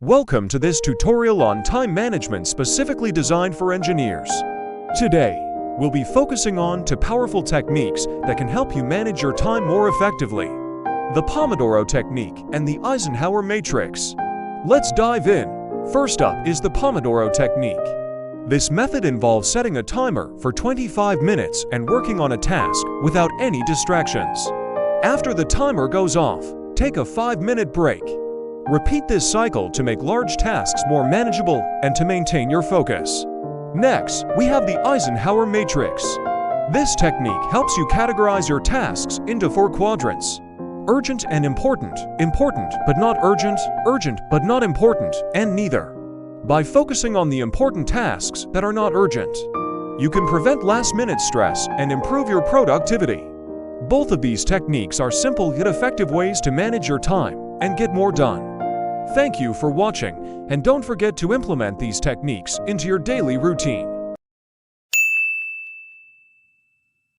Welcome to this tutorial on time management specifically designed for engineers. Today, we'll be focusing on two powerful techniques that can help you manage your time more effectively: the Pomodoro Technique and the Eisenhower Matrix. Let's dive in. First up is the Pomodoro Technique. This method involves setting a timer for 25 minutes and working on a task without any distractions. After the timer goes off, take a 5-minute break. Repeat this cycle to make large tasks more manageable and to maintain your focus. Next, we have the Eisenhower Matrix. This technique helps you categorize your tasks into 4 quadrants: urgent and important, important but not urgent, urgent but not important, and neither. By focusing on the important tasks that are not urgent, you can prevent last-minute stress and improve your productivity. Both of these techniques are simple yet effective ways to manage your time and get more done. Thank you for watching, and don't forget to implement these techniques into your daily routine.